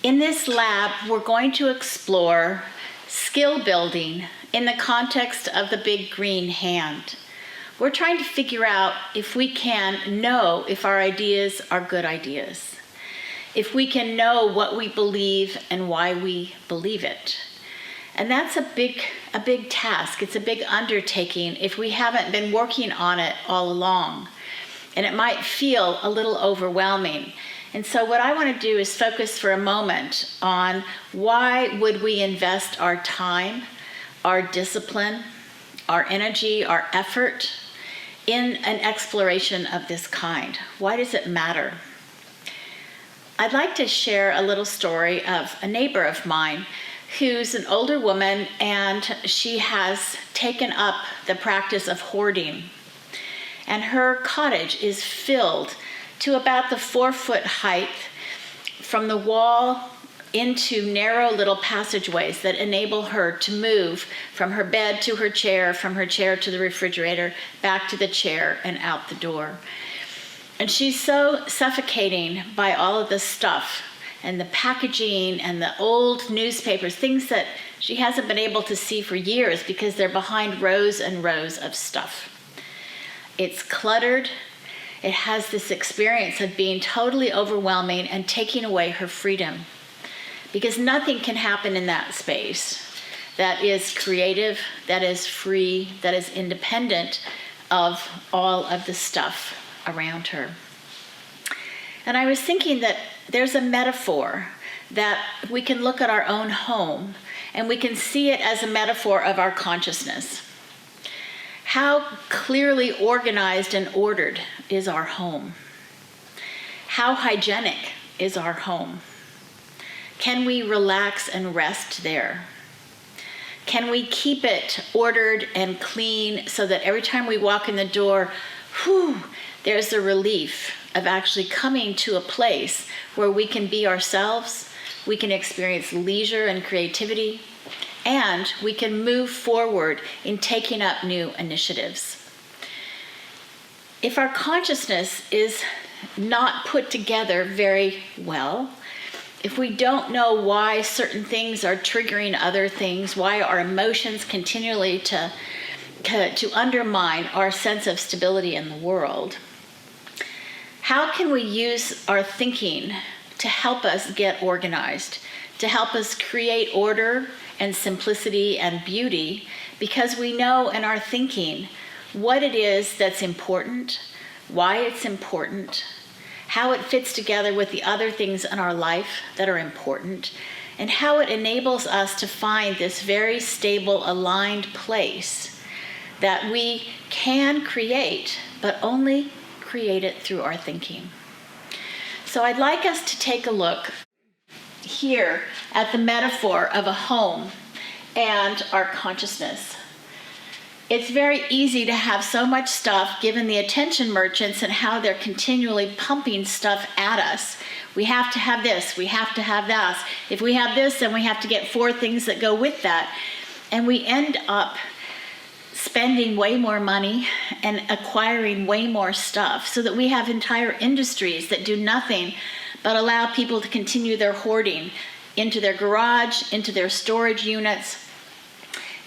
In this lab, we're going to explore skill building in the context of the big green hand. We're trying to figure out if we can know if our ideas are good ideas, if we can know what we believe and why we believe it. And that's a big task. It's a big undertaking if we haven't been working on it all along. And it might feel a little overwhelming. And so what I want to do is focus for a moment on why would we invest our time, our discipline, our energy, our effort in an exploration of this kind. Why does it matter? I'd like to share a little story of a neighbor of mine who's an older woman, and she has taken up the practice of hoarding. And her cottage is filled to about the 4-foot height from the wall into narrow little passageways that enable her to move from her bed to her chair, from her chair to the refrigerator, back to the chair and out the door. And she's so suffocating by all of the stuff and the packaging and the old newspapers, things that she hasn't been able to see for years because they're behind rows and rows of stuff. It's cluttered. It has this experience of being totally overwhelming and taking away her freedom, because nothing can happen in that space that is creative, that is free, that is independent of all of the stuff around her. And I was thinking that there's a metaphor that we can look at our own home and we can see it as a metaphor of our consciousness. How clearly organized and ordered is our home? How hygienic is our home? Can we relax and rest there? Can we keep it ordered and clean so that every time we walk in the door, there's the relief of actually coming to a place where we can be ourselves, we can experience leisure and creativity, and we can move forward in taking up new initiatives. If our consciousness is not put together very well, if we don't know why certain things are triggering other things, why our emotions continually to undermine our sense of stability in the world, how can we use our thinking to help us get organized, to help us create order and simplicity and beauty, because we know in our thinking what it is that's important, why it's important, how it fits together with the other things in our life that are important, and how it enables us to find this very stable, aligned place that we can create, but only create it through our thinking. So I'd like us to take a look here at the metaphor of a home and our consciousness. It's very easy to have so much stuff given the attention merchants and how they're continually pumping stuff at us. We have to have this, we have to have that. If we have this, then we have to get 4 things that go with that. And we end up spending way more money and acquiring way more stuff so that we have entire industries that do nothing but allow people to continue their hoarding into their garage, into their storage units,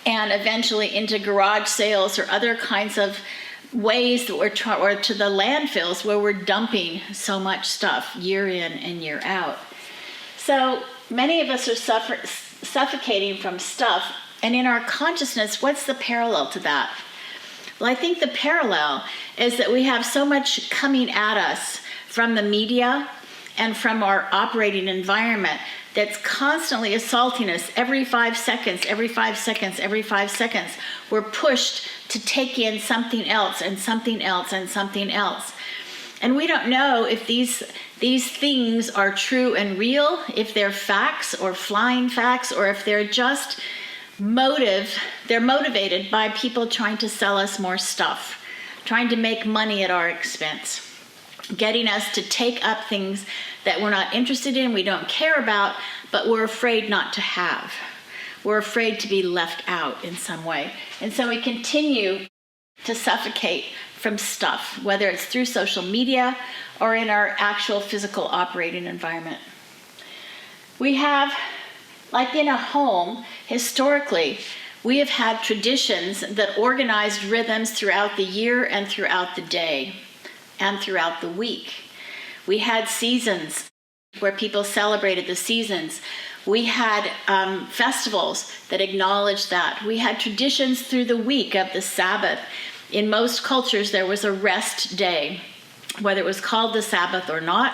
and eventually into garage sales or other kinds of ways that or to the landfills where we're dumping so much stuff year in and year out. So many of us are suffocating from stuff. And in our consciousness, what's the parallel to that? Well, I think the parallel is that we have so much coming at us from the media and from our operating environment that's constantly assaulting us every 5 seconds, every 5 seconds, every 5 seconds. We're pushed to take in something else and something else and something else. And we don't know if these things are true and real, if they're facts or flying facts, or if they're just they're motivated by people trying to sell us more stuff, trying to make money at our expense, getting us to take up things that we're not interested in, we don't care about, but we're afraid not to have. We're afraid to be left out in some way. And so we continue to suffocate from stuff, whether it's through social media or in our actual physical operating environment. We have, like in a home, historically, we have had traditions that organized rhythms throughout the year and throughout the day and throughout the week. We had seasons where people celebrated the seasons. We had festivals that acknowledged that. We had traditions through the week of the Sabbath. In most cultures, there was a rest day, whether it was called the Sabbath or not,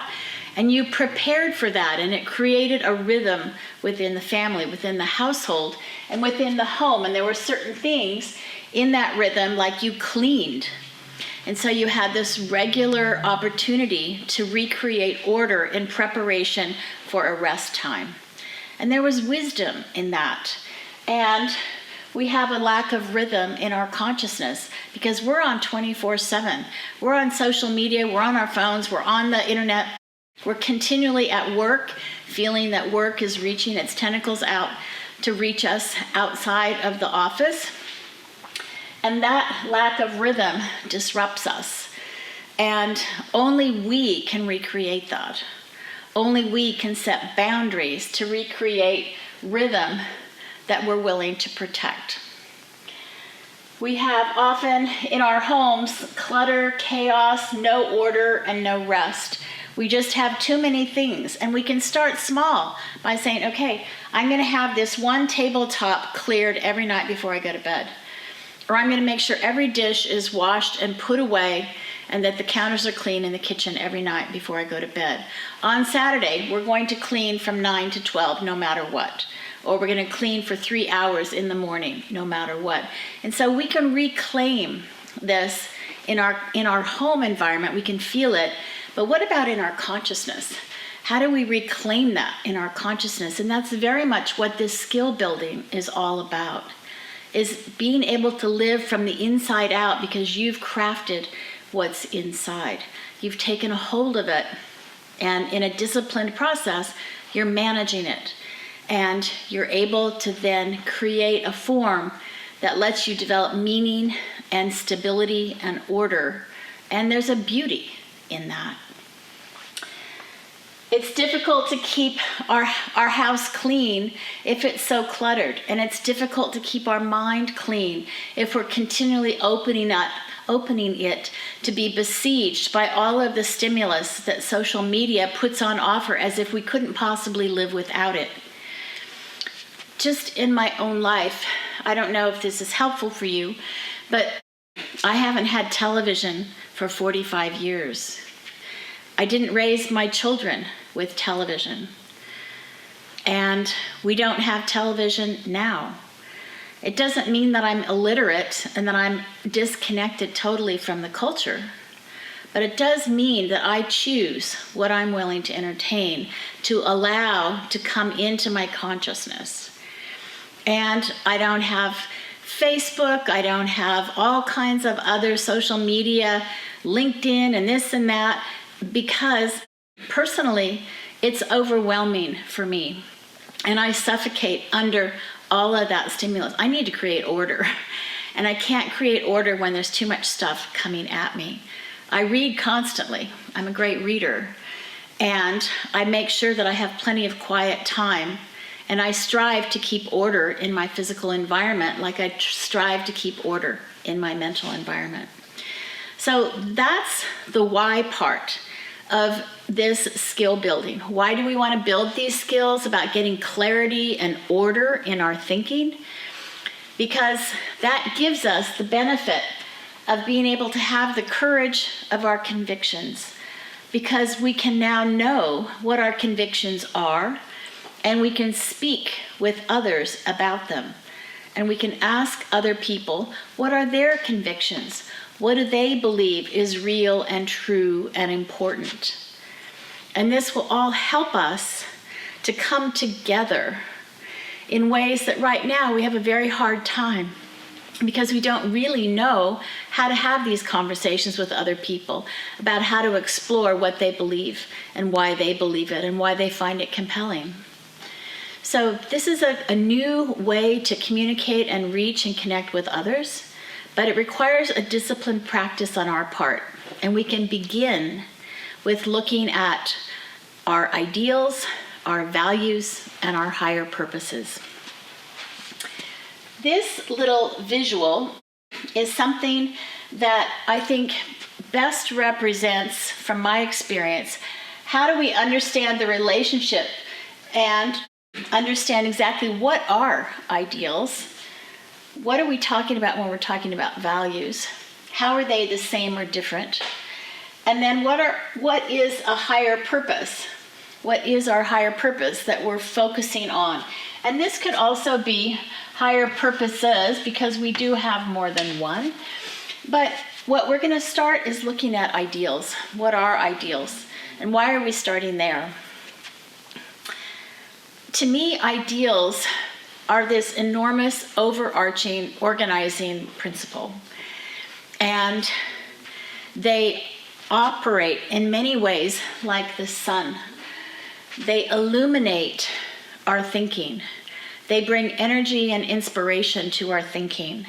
and you prepared for that, and it created a rhythm within the family, within the household, and within the home. And there were certain things in that rhythm, like you cleaned. And so you had this regular opportunity to recreate order in preparation for a rest time. And there was wisdom in that. And we have a lack of rhythm in our consciousness because we're on 24/7. We're on social media, we're on our phones, we're on the internet. We're continually at work, feeling that work is reaching its tentacles out to reach us outside of the office. And that lack of rhythm disrupts us. And only we can recreate that. Only we can set boundaries to recreate rhythm that we're willing to protect. We have often in our homes clutter, chaos, no order, and no rest. We just have too many things, and we can start small by saying, okay, I'm going to have this one tabletop cleared every night before I go to bed. Or I'm going to make sure every dish is washed and put away and that the counters are clean in the kitchen every night before I go to bed. On Saturday, we're going to clean from 9 to 12 no matter what. Or we're going to clean for 3 hours in the morning no matter what. And so we can reclaim this in our home environment. We can feel it. But what about in our consciousness? How do we reclaim that in our consciousness? And that's very much what this skill building is all about, is being able to live from the inside out because you've crafted what's inside. You've taken a hold of it, and in a disciplined process, you're managing it. And you're able to then create a form that lets you develop meaning and stability and order. And there's a beauty in that. It's difficult to keep our house clean if it's so cluttered. And it's difficult to keep our mind clean if we're continually opening it to be besieged by all of the stimulus that social media puts on offer as if we couldn't possibly live without it. Just in my own life, I don't know if this is helpful for you, but I haven't had television for 45 years. I didn't raise my children with television. And we don't have television now. It doesn't mean that I'm illiterate and that I'm disconnected totally from the culture. But it does mean that I choose what I'm willing to entertain, to allow to come into my consciousness. And I don't have Facebook, I don't have all kinds of other social media, LinkedIn and this and that, because personally, it's overwhelming for me. And I suffocate under all of that stimulus. I need to create order. And I can't create order when there's too much stuff coming at me. I read constantly. I'm a great reader. And I make sure that I have plenty of quiet time. And I strive to keep order in my physical environment like I strive to keep order in my mental environment. So that's the why part of this skill building. Why do we want to build these skills about getting clarity and order in our thinking? Because that gives us the benefit of being able to have the courage of our convictions, because we can now know what our convictions are, and we can speak with others about them. And we can ask other people, what are their convictions? What do they believe is real and true and important? And this will all help us to come together in ways that right now we have a very hard time, because we don't really know how to have these conversations with other people about how to explore what they believe and why they believe it and why they find it compelling. So this is a new way to communicate and reach and connect with others, but it requires a disciplined practice on our part. And we can begin with looking at our ideals our values, and our higher purposes. This little visual is something that I think best represents, from my experience, how do we understand the relationship and understand exactly what are ideals. What are we talking about when we're talking about values? How are they the same or different? And then what is a higher purpose? What is our higher purpose that we're focusing on? And this could also be higher purposes, because we do have more than one. But what we're going to start is looking at ideals. What are ideals? And why are we starting there? To me, ideals are this enormous, overarching, organizing principle. And they operate in many ways like the sun. They illuminate our thinking. They bring energy and inspiration to our thinking.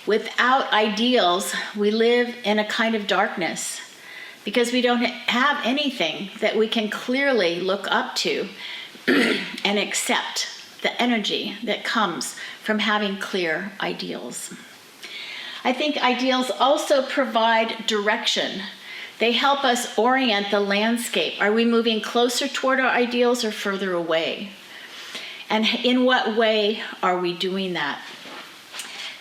Without ideals, we live in a kind of darkness because we don't have anything that we can clearly look up to and accept the energy that comes from having clear ideals. I think ideals also provide direction. They help us orient the landscape. Are we moving closer toward our ideals or further away? And in what way are we doing that?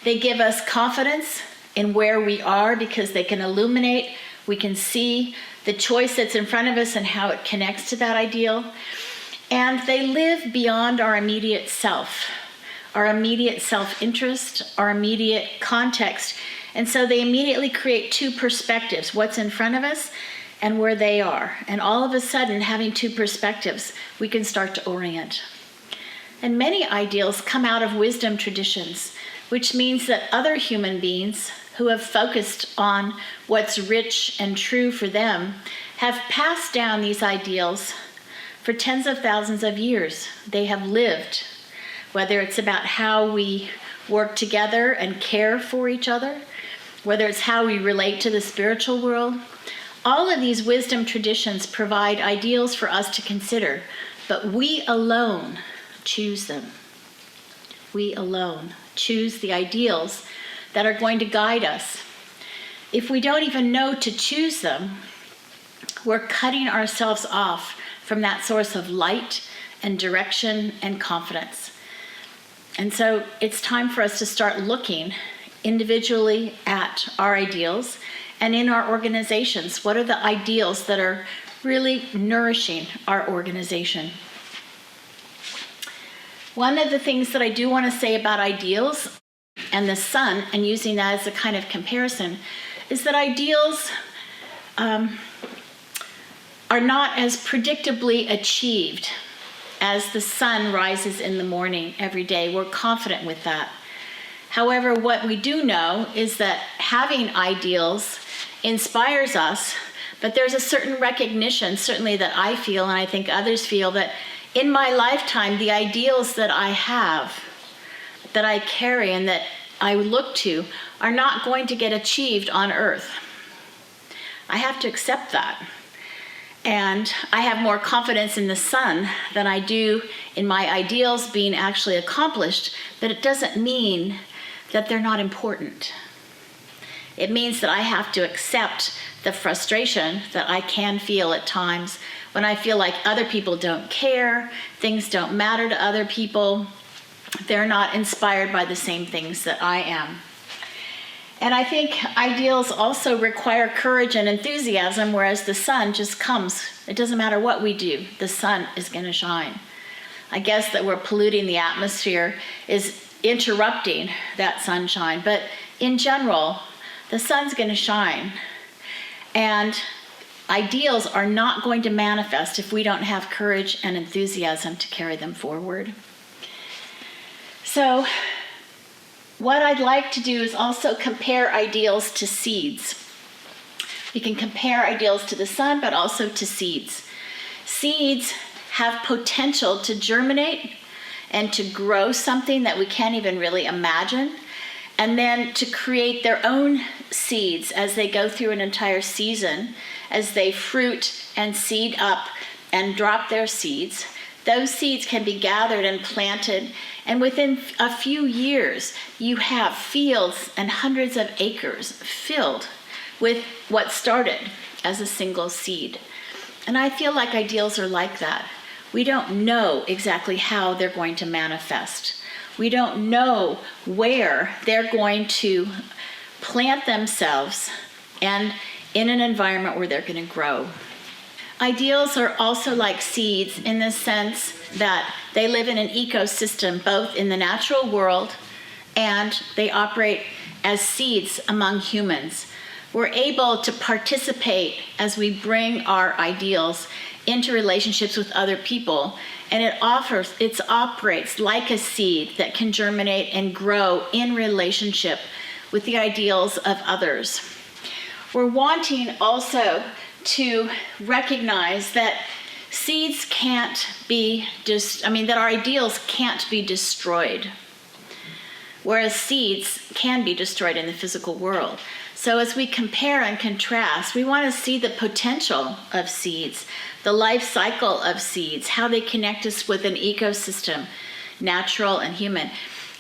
They give us confidence in where we are because they can illuminate. We can see the choice that's in front of us and how it connects to that ideal. And they live beyond our immediate self-interest, our immediate context. And so they immediately create two perspectives, what's in front of us and where they are. And all of a sudden, having two perspectives, we can start to orient. And many ideals come out of wisdom traditions, which means that other human beings who have focused on what's rich and true for them have passed down these ideals for tens of thousands of years. They have lived, whether it's about how we work together and care for each other, whether it's how we relate to the spiritual world. All of these wisdom traditions provide ideals for us to consider, but we alone choose them. We alone choose the ideals that are going to guide us. If we don't even know to choose them, we're cutting ourselves off from that source of light and direction and confidence. And so it's time for us to start looking individually at our ideals, and in our organizations, what are the ideals that are really nourishing our organization? One of the things that I do want to say about ideals and the sun, and using that as a kind of comparison, is that ideals are not as predictably achieved as the sun rises in the morning every day. We're confident with that. However, what we do know is that having ideals inspires us, but there's a certain recognition, certainly that I feel and I think others feel, that in my lifetime, the ideals that I have, that I carry and that I look to, are not going to get achieved on earth. I have to accept that. And I have more confidence in the sun than I do in my ideals being actually accomplished, but it doesn't mean that they're not important. It means that I have to accept the frustration that I can feel at times when I feel like other people don't care, things don't matter to other people, they're not inspired by the same things that I am. And I think ideals also require courage and enthusiasm, whereas the sun just comes. It doesn't matter what we do, the sun is going to shine. I guess that we're polluting the atmosphere is interrupting that sunshine, but in general, the sun's going to shine. And ideals are not going to manifest if we don't have courage and enthusiasm to carry them forward. So, what I'd like to do is also compare ideals to seeds. We can compare ideals to the sun, but also to seeds. Seeds have potential to germinate and to grow something that we can't even really imagine, and then to create their own seeds as they go through an entire season, as they fruit and seed up and drop their seeds. Those seeds can be gathered and planted, and within a few years, you have fields and hundreds of acres filled with what started as a single seed. And I feel like ideals are like that. We don't know exactly how they're going to manifest. We don't know where they're going to plant themselves and in an environment where they're going to grow. Ideals are also like seeds in the sense that they live in an ecosystem, both in the natural world and they operate as seeds among humans. We're able to participate as we bring our ideals into relationships with other people, and it operates like a seed that can germinate and grow in relationship with the ideals of others. We're wanting also to recognize that seeds can't be that our ideals can't be destroyed, whereas seeds can be destroyed in the physical world. So as we compare and contrast, we want to see the potential of seeds, the life cycle of seeds, how they connect us with an ecosystem, natural and human.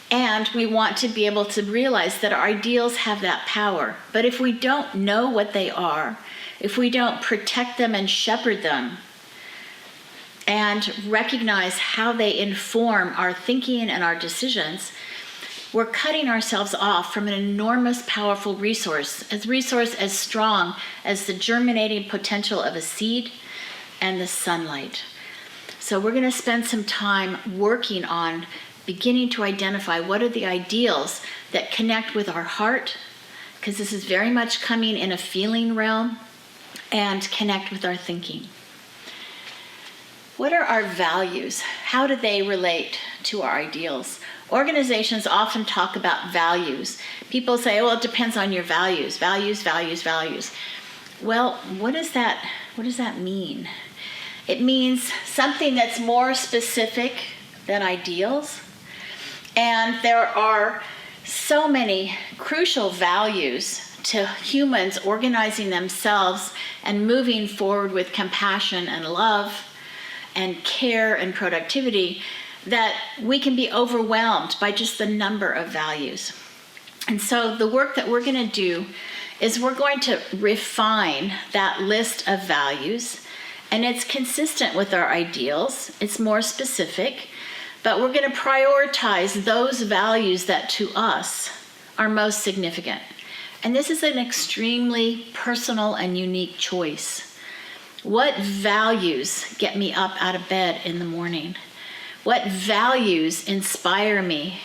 And we want to be able to realize that our ideals have that power. But if we don't know what they are, if we don't protect them and shepherd them, and recognize how they inform our thinking and our decisions, we're cutting ourselves off from an enormous, powerful resource as strong as the germinating potential of a seed and the sunlight. So we're going to spend some time working on beginning to identify what are the ideals that connect with our heart, because this is very much coming in a feeling realm, and connect with our thinking. What are our values? How do they relate to our ideals? Organizations often talk about values. People say, well, it depends on your values. Values. Well, what does that mean? It means something that's more specific than ideals. And there are so many crucial values to humans organizing themselves and moving forward with compassion and love and care and productivity that we can be overwhelmed by just the number of values. And so the work that we're going to do is we're going to refine that list of values, and it's consistent with our ideals. It's more specific, but we're going to prioritize those values that to us are most significant. And this is an extremely personal and unique choice. What values get me up out of bed in the morning? What values inspire me?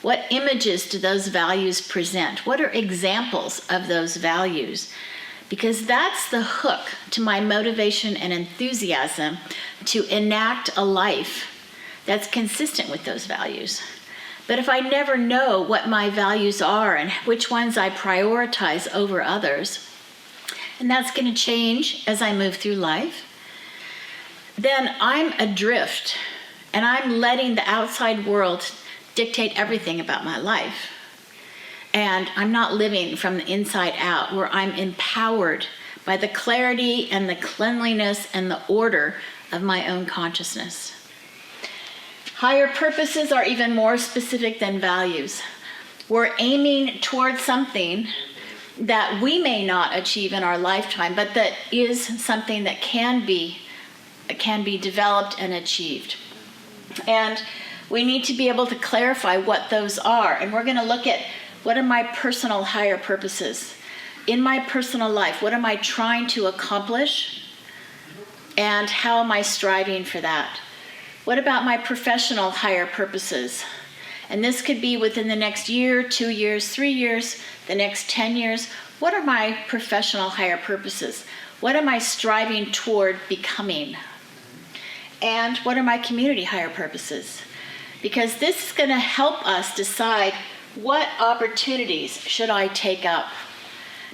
What images do those values present? What are examples of those values? Because that's the hook to my motivation and enthusiasm to enact a life that's consistent with those values. But if I never know what my values are and which ones I prioritize over others, and that's going to change as I move through life, then I'm adrift and I'm letting the outside world dictate everything about my life. And I'm not living from the inside out, where I'm empowered by the clarity and the cleanliness and the order of my own consciousness. Higher purposes are even more specific than values. We're aiming towards something that we may not achieve in our lifetime, but that is something that can be developed and achieved. And we need to be able to clarify what those are. And we're going to look at what are my personal higher purposes. In my personal life, what am I trying to accomplish? And how am I striving for that? What about my professional higher purposes? And this could be within the next year, 2 years, 3 years, the next 10 years. What are my professional higher purposes? What am I striving toward becoming? And what are my community higher purposes? Because this is going to help us decide what opportunities should I take up.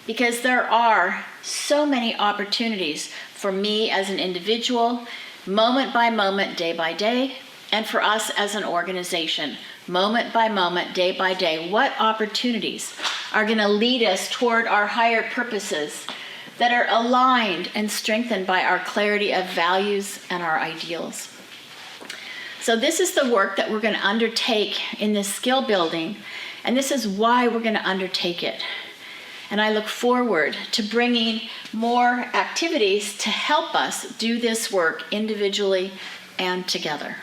Because there are so many opportunities for me as an individual, moment by moment, day by day, and for us as an organization, moment by moment, day by day. What opportunities are going to lead us toward our higher purposes that are aligned and strengthened by our clarity of values and our ideals. So this is the work that we're going to undertake in this skill building, and this is why we're going to undertake it. And I look forward to bringing more activities to help us do this work individually and together.